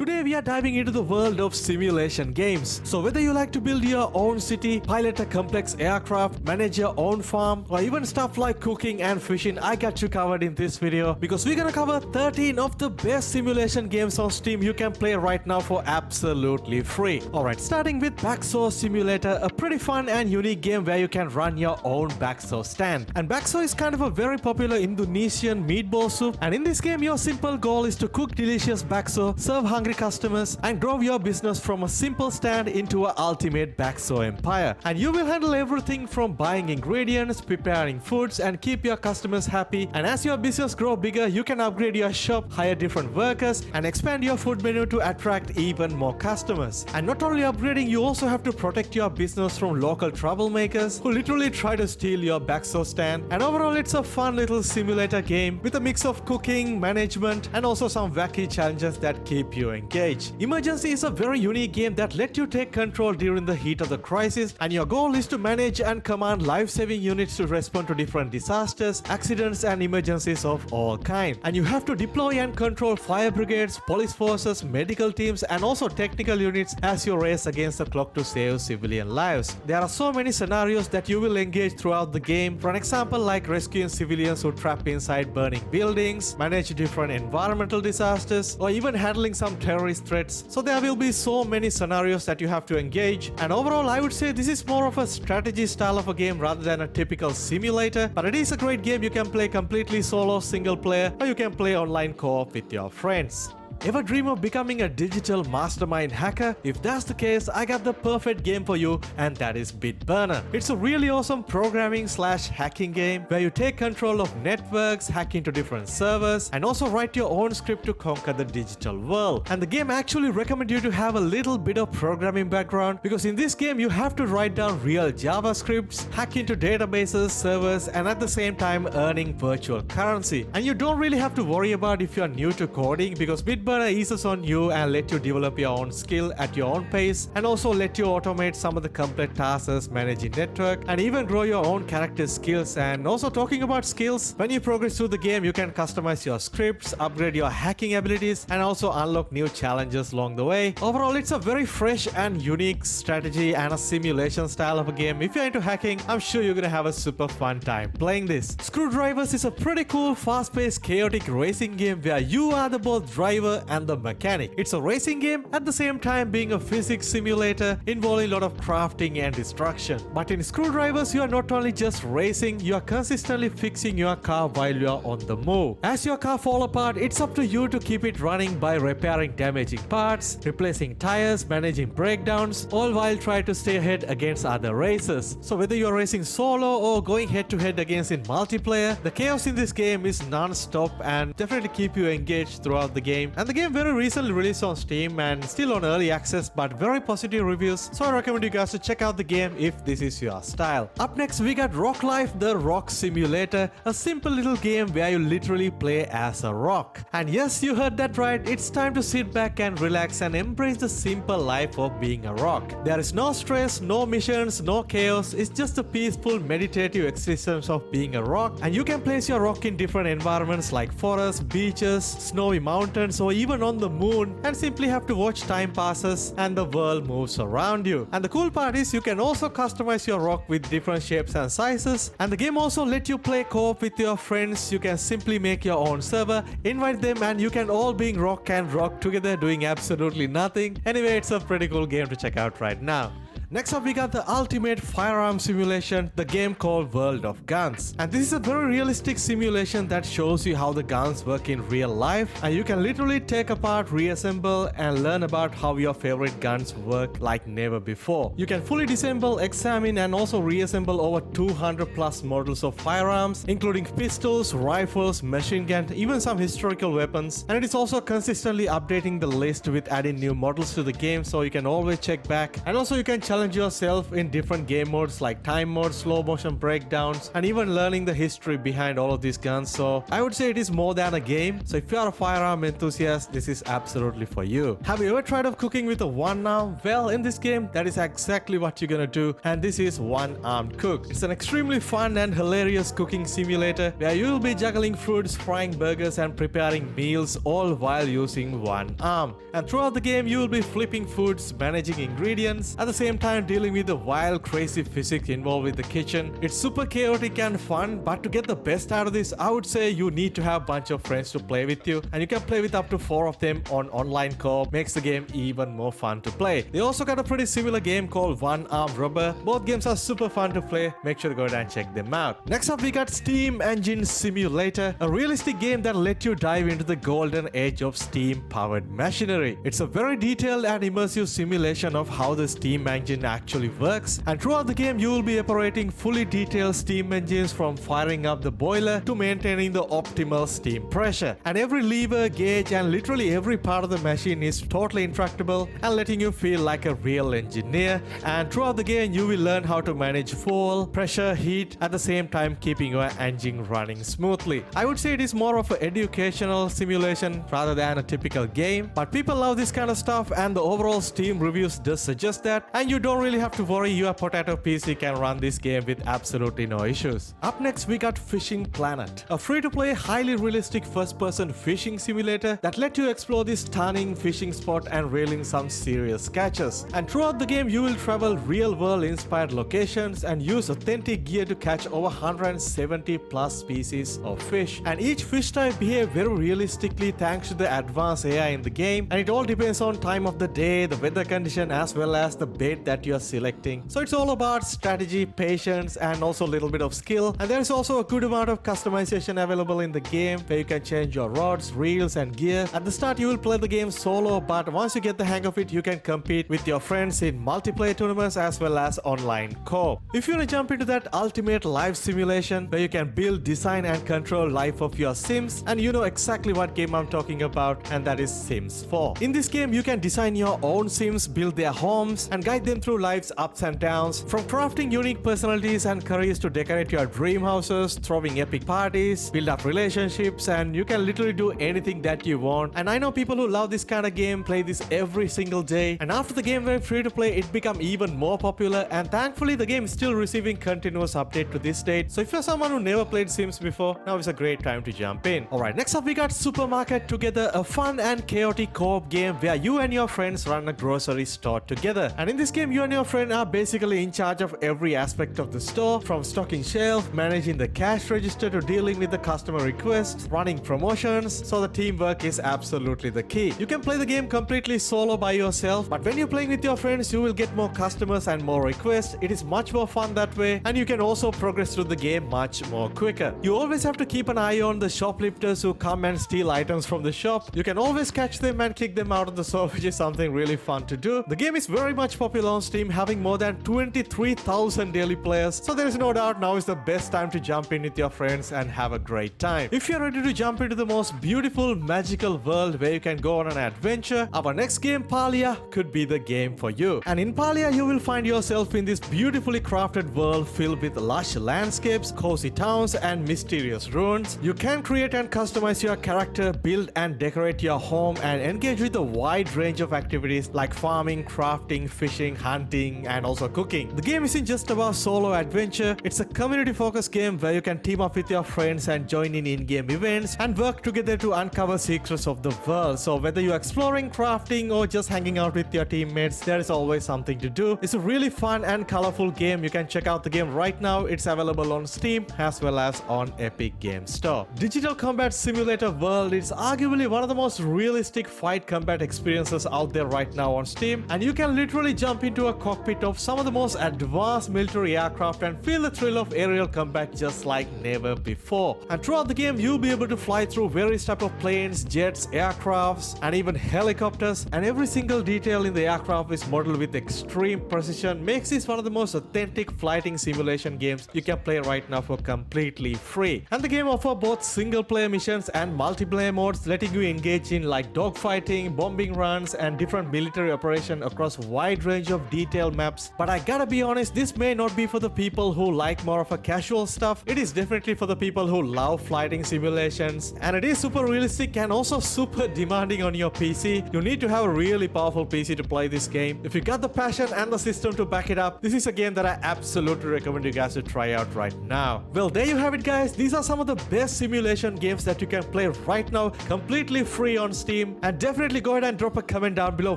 Today we are diving into the world of simulation games. So whether you like to build your own city, pilot a complex aircraft, manage your own farm, or even stuff like cooking and fishing, I got you covered in this video because we're gonna cover 13 of the best simulation games on Steam you can play right now for absolutely free. Alright, starting with Backsaw Simulator, a pretty fun and unique game where you can run your own backsaw stand. And backsaw is kind of a very popular Indonesian meatball soup, and in this game your simple goal is to cook delicious backsaw, serve hungry customers, and grow your business from a simple stand into an ultimate backsaw empire. And you will handle everything from buying ingredients, preparing foods, and keep your customers happy. And as your business grow bigger, you can upgrade your shop, hire different workers, and expand your food menu to attract even more customers. And not only upgrading, you also have to protect your business from local troublemakers who literally try to steal your backsaw stand. And overall, it's a fun little simulator game with a mix of cooking, management, and also some wacky challenges that keep you engaged. Emergency is a very unique game that lets you take control during the heat of the crisis, and your goal is to manage and command life-saving units to respond to different disasters, accidents, and emergencies of all kinds. And you have to deploy and control fire brigades, police forces, medical teams, and also technical units as you race against the clock to save civilian lives. There are so many scenarios that you will engage throughout the game. For an example, like rescuing civilians who trap inside burning buildings, manage different environmental disasters, or even handling some terrorist threats. So there will be so many scenarios that you have to engage. And overall, I would say this is more of a strategy style of a game rather than a typical simulator. But it is a great game you can play completely solo, single player, or you can play online co-op with your friends. Ever dream of becoming a digital mastermind hacker? If that's the case, I got the perfect game for you, and that is Bitburner. It's a really awesome programming / hacking game where you take control of networks, hack into different servers, and also write your own script to conquer the digital world. And the game actually recommends you to have a little bit of programming background, because in this game you have to write down real JavaScripts, hack into databases, servers, and at the same time earning virtual currency. And you don't really have to worry about if you're new to coding, because Bitburner eases on you and let you develop your own skill at your own pace, and also let you automate some of the complex tasks, managing network, and even grow your own character skills. And also talking about skills, when you progress through the game, you can customize your scripts, upgrade your hacking abilities, and also unlock new challenges along the way. Overall, it's a very fresh and unique strategy and a simulation style of a game. If you're into hacking, I'm sure you're gonna have a super fun time playing this. Screwdrivers is a pretty cool, fast-paced, chaotic racing game where you are the both driver and the mechanic. It's a racing game at the same time being a physics simulator involving a lot of crafting and destruction. But in Screwdrivers, you are not only just racing, you are consistently fixing your car while you are on the move. As your car falls apart, it's up to you to keep it running by repairing damaging parts, replacing tires, managing breakdowns, all while trying to stay ahead against other racers. So whether you are racing solo or going head to head against in multiplayer, the chaos in this game is non-stop and definitely keep you engaged throughout the game. And the game very recently released on Steam and still on early access, but very positive reviews, so I recommend you guys to check out the game if this is your style. Up next we got Rock Life, the Rock Simulator, a simple little game where you literally play as a rock. And yes, you heard that right, it's time to sit back and relax and embrace the simple life of being a rock. There is no stress, no missions, no chaos, it's just a peaceful meditative existence of being a rock. And you can place your rock in different environments like forests, beaches, snowy mountains, or even on the moon, and simply have to watch time passes and the world moves around you. And the cool part is you can also customize your rock with different shapes and sizes, and the game also let you play co-op with your friends. You can simply make your own server, invite them, and you can all being rock and rock together doing absolutely nothing. Anyway, it's a pretty cool game to check out right now. Next up we got the ultimate firearm simulation, the game called World of Guns. And this is a very realistic simulation that shows you how the guns work in real life, and you can literally take apart, reassemble, and learn about how your favorite guns work like never before. You can fully disassemble, examine, and also reassemble over 200 plus models of firearms, including pistols, rifles, machine guns, even some historical weapons. And it is also consistently updating the list with adding new models to the game, so you can always check back, and also you can challenge challenge yourself in different game modes like time mode, slow motion breakdowns, and even learning the history behind all of these guns. So I would say it is more than a game. So if you are a firearm enthusiast, this is absolutely for you. Have you ever tried of cooking with a one arm? Well, in this game, that is exactly what you're gonna do, and this is One Armed Cook. It's an extremely fun and hilarious cooking simulator where you will be juggling fruits, frying burgers, and preparing meals all while using one arm. And throughout the game, you will be flipping foods, managing ingredients, at the same time dealing with the wild, crazy physics involved with the kitchen. It's super chaotic and fun, but to get the best out of this, I would say you need to have a bunch of friends to play with you, and you can play with up to 4 of them on online co-op. Makes the game even more fun to play. They also got a pretty similar game called One Armed Robber. Both games are super fun to play. Make sure to go ahead and check them out. Next up, we got Steam Engine Simulator, a realistic game that let you dive into the golden age of Steam-powered machinery. It's a very detailed and immersive simulation of how the Steam engine actually works, and throughout the game, you will be operating fully detailed steam engines from firing up the boiler to maintaining the optimal steam pressure. And every lever, gauge, and literally every part of the machine is totally intractable and letting you feel like a real engineer. And throughout the game, you will learn how to manage fuel, pressure, heat, at the same time keeping your engine running smoothly. I would say it is more of an educational simulation rather than a typical game, but people love this kind of stuff, and the overall Steam reviews does suggest that, and you don't really have to worry. Your potato PC can run this game with absolutely no issues. Up next, we got Fishing Planet, a free-to-play, highly realistic first-person fishing simulator that let you explore this stunning fishing spot and reel in some serious catches. And throughout the game, you will travel real-world inspired locations and use authentic gear to catch over 170 plus species of fish. And each fish type behave very realistically thanks to the advanced AI in the game, and it all depends on time of the day, the weather condition, as well as the bait that you are selecting. So it's all about strategy, patience, and also a little bit of skill. And there is also a good amount of customization available in the game where you can change your rods, reels, and gear. At the start, you will play the game solo, but once you get the hang of it, you can compete with your friends in multiplayer tournaments as well as online co-op. If you want to jump into that ultimate life simulation where you can build, design, and control life of your Sims, and you know exactly what game I'm talking about, and that is Sims 4. In this game, you can design your own Sims, build their homes, and guide them through life's ups and downs, from crafting unique personalities and careers to decorate your dream houses, throwing epic parties, build up relationships, and you can literally do anything that you want. And I know people who love this kind of game play this every single day, and after the game went free to play, it became even more popular, and thankfully the game is still receiving continuous update to this date. So if you're someone who never played Sims before, now is a great time to jump in. Alright, next up we got Supermarket Together, a fun and chaotic co-op game where you and your friends run a grocery store together. And in this game, you and your friend are basically in charge of every aspect of the store, from stocking shelf, managing the cash register, to dealing with the customer requests, running promotions. So the teamwork is absolutely the key. You can play the game completely solo by yourself, but when you're playing with your friends, you will get more customers and more requests. It is much more fun that way, and you can also progress through the game much more quicker. You always have to keep an eye on the shoplifters who come and steal items from the shop. You can always catch them and kick them out of the store, which is something really fun to do. The game is very much popular on Steam, having more than 23,000 daily players, so there is no doubt now is the best time to jump in with your friends and have a great time. If you're ready to jump into the most beautiful, magical world where you can go on an adventure, our next game, Palia, could be the game for you. And in Palia, you will find yourself in this beautifully crafted world filled with lush landscapes, cozy towns, and mysterious ruins. You can create and customize your character, build and decorate your home, and engage with a wide range of activities like farming, crafting, fishing, hunting, and also cooking. The game isn't just about solo adventure, it's a community-focused game where you can team up with your friends and join in in-game events and work together to uncover secrets of the world. So whether you're exploring, crafting, or just hanging out with your teammates, there is always something to do. It's a really fun and colorful game. You can check out the game right now. It's available on Steam as well as on Epic Games Store. Digital Combat Simulator World is arguably one of the most realistic fight combat experiences out there right now on Steam, and you can literally jump into a cockpit of some of the most advanced military aircraft and feel the thrill of aerial combat just like never before. And throughout the game, you'll be able to fly through various types of planes, jets, aircrafts, and even helicopters, and every single detail in the aircraft is modeled with extreme precision. Makes this one of the most authentic flighting simulation games you can play right now for completely free. And the game offers both single player missions and multiplayer modes, letting you engage in like dogfighting, bombing runs, and different military operations across a wide range of detailed maps. But I gotta be honest, this may not be for the people who like more of a casual stuff. It is definitely for the people who love flighting simulations, and it is super realistic and also super demanding on your PC. You need to have a really powerful PC to play this game. If you got the passion and the system to back it up, this is a game that I absolutely recommend you guys to try out right now. Well, there you have it, guys. These are some of the best simulation games that you can play right now, completely free on Steam. And definitely go ahead and drop a comment down below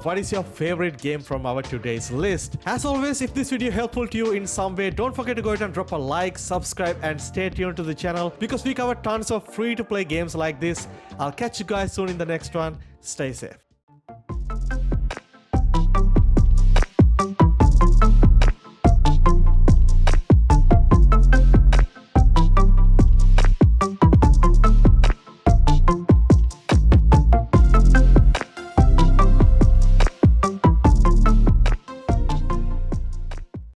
what is your favorite game from our today's list. As always, if this video helpful to you in some way, don't forget to go ahead and drop a like, subscribe, and stay tuned to the channel because we cover tons of free to play games like this. I'll catch you guys soon in the next one. Stay safe.